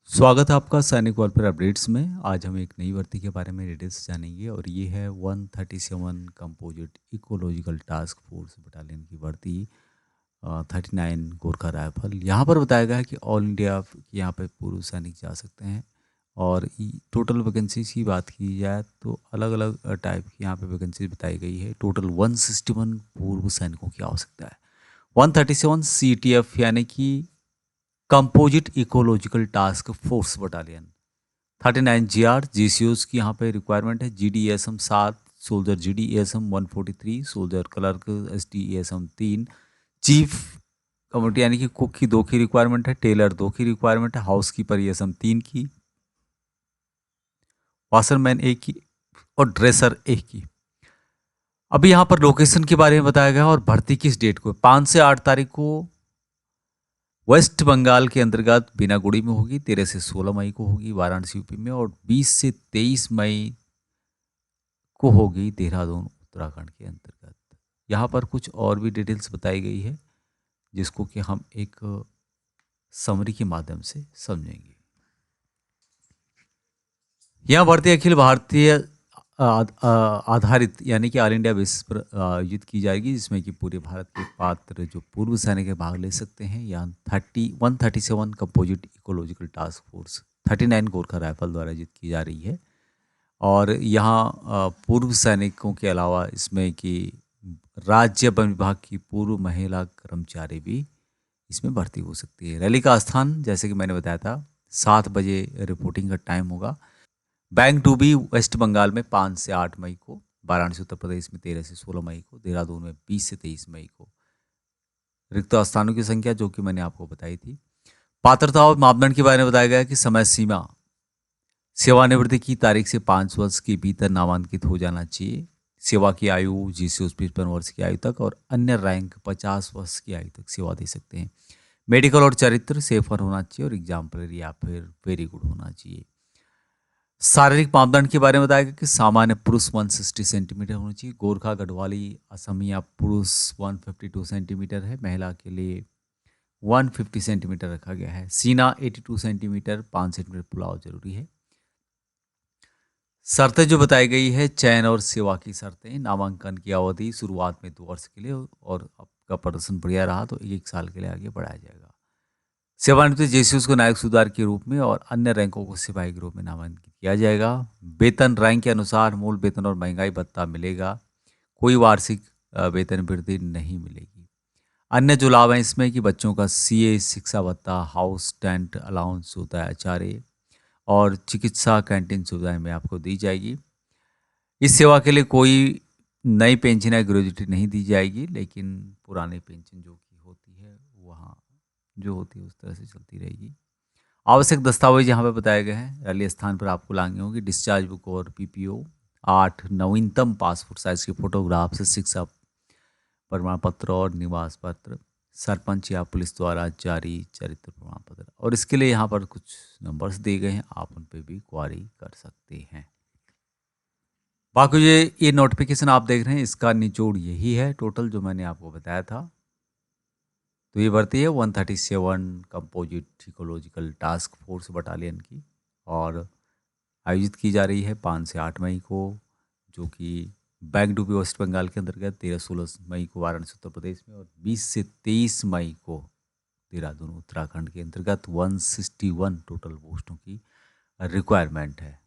स्वागत है आपका सैनिक वॉरफेयर अपडेट्स में। आज हम एक नई भर्ती के बारे में डिटेल्स जानेंगे और ये है 137 composite ecological task force battalion की भर्ती। 39 गोरखा राइफल। यहाँ पर बताया गया है कि ऑल इंडिया यहाँ पे पूर्व सैनिक जा सकते हैं। और टोटल वैकेंसीज की बात की जाए तो अलग अलग टाइप की यहाँ पे वैकेंसी बताई गई है। टोटल 161 पूर्व सैनिकों की आवश्यकता है। 137 CTF यानी कि composite ecological task force battalion. 39 GR GCOs की यहाँ पे रिक्वायरमेंट है। GDSM 7, soldier GDSM 143, soldier clerk SDSM 3, chief community यानी कि कुक की 2 की रिक्वायरमेंट है, टेलर 2 की रिक्वायरमेंट है, हाउस कीपर ESM 3 की, वाशरमैन 1 की और ड्रेसर 1 की। अभी यहाँ पर लोकेशन के बारे में बताया गया और भर्ती किस डेट को, 5 से 8 तारीख को वेस्ट बंगाल के अंतर्गत बीनागुड़ी में होगी, 13 से 16 मई को होगी वाराणसी यूपी में, और 20 से 23 मई को होगी देहरादून उत्तराखंड के अंतर्गत। यहाँ पर कुछ और भी डिटेल्स बताई गई है जिसको कि हम एक समरी के माध्यम से समझेंगे। यह भर्ती अखिल भारतीय आधारित यानी कि ऑल इंडिया बेसिस पर आयोजित की जाएगी, जिसमें कि पूरे भारत के पात्र जो पूर्व सैनिक भाग ले सकते हैं। यहाँ 137 composite ecological task force 39 Gorkha rifle द्वारा आयोजित की जा रही है। और यहाँ पूर्व सैनिकों के अलावा इसमें कि राज्य वन विभाग की पूर्व महिला कर्मचारी भी इसमें भर्ती हो सकती है। रैली का स्थान जैसे कि मैंने बताया था 7 बजे रिपोर्टिंग का टाइम होगा। Bank to be West Bengal में 5 से 8 मई को, वाराणसी उत्तर प्रदेश में 13 से 16 मई को, देहरादून में 20 से 23 मई को। रिक्त स्थानों की संख्या जो कि मैंने आपको बताई थी। पात्रता और मापदंड के बारे में बताया गया है कि समय सीमा सेवानिवृत्ति की तारीख से 5 वर्ष के भीतर नामांकित हो जाना चाहिए। सेवा की आयु जिससे 55 वर्ष की आयु तक और अन्य रैंक 50 वर्ष की आयु तक सेवा दे सकते हैं। मेडिकल और चरित्र सेफर होना चाहिए और एग्जाम्पलर या फिर वेरी गुड होना चाहिए। शारीरिक मापदंड के बारे में बताया गया कि सामान्य पुरुष 160 सेंटीमीटर होना चाहिए। गोरखा गढ़वाली असमिया पुरुष 152 सेंटीमीटर है। महिला के लिए 150 सेंटीमीटर रखा गया है। सीना 82 सेंटीमीटर, 5 सेंटीमीटर पुलाव जरूरी है। शर्तें जो बताई गई है, चयन और सेवा की शर्तें। नामांकन की अवधि शुरुआत में 2 वर्ष के लिए और आपका प्रदर्शन बढ़िया रहा तो 1 साल के लिए आगे बढ़ाया जाएगा। सेवानिवृत्ति जैसे उसको नायक सुधार के रूप में और अन्य रैंकों को सिपाही के रूप में नामांकित किया जाएगा। वेतन रैंक के अनुसार मूल वेतन और महंगाई भत्ता मिलेगा। कोई वार्षिक वेतन वृद्धि नहीं मिलेगी। अन्य जो लाभ हैं इसमें कि बच्चों का CA शिक्षा भत्ता, हाउस टेंट अलाउंस होता है आचार्य, और चिकित्सा कैंटीन सुविधाएं में आपको दी जाएगी। इस सेवा के लिए कोई नई पेंशन या ग्रेजुएटी नहीं दी जाएगी, लेकिन पुरानी पेंशन जो कि होती है वहाँ जो होती है उस तरह से चलती रहेगी। आवश्यक दस्तावेज यहाँ पे बताए गए हैं। रैली स्थान पर आपको लानी होगी डिस्चार्ज बुक और PPO, 8 नवीनतम पासपोर्ट साइज की फोटोग्राफ से शिक्षा प्रमाण पत्र और निवास पत्र, सरपंच या पुलिस द्वारा जारी चरित्र प्रमाण पत्र। और इसके लिए यहाँ पर कुछ नंबर्स दिए गए हैं, आप उन पर भी क्वारी कर सकते हैं। बाकी ये नोटिफिकेशन आप देख रहे हैं, इसका निचोड़ यही है टोटल जो मैंने आपको बताया था। तो ये भर्ती है 137 composite ecological task force battalion की, और आयोजित की जा रही है 5 से 8 मई को, जो कि बैंगडुबी वेस्ट बंगाल के अंतर्गत, 13-16 मई को वाराणसी उत्तर प्रदेश में, और 20 से 23 मई को देहरादून उत्तराखंड के अंतर्गत 161 टोटल पोस्टों की रिक्वायरमेंट है।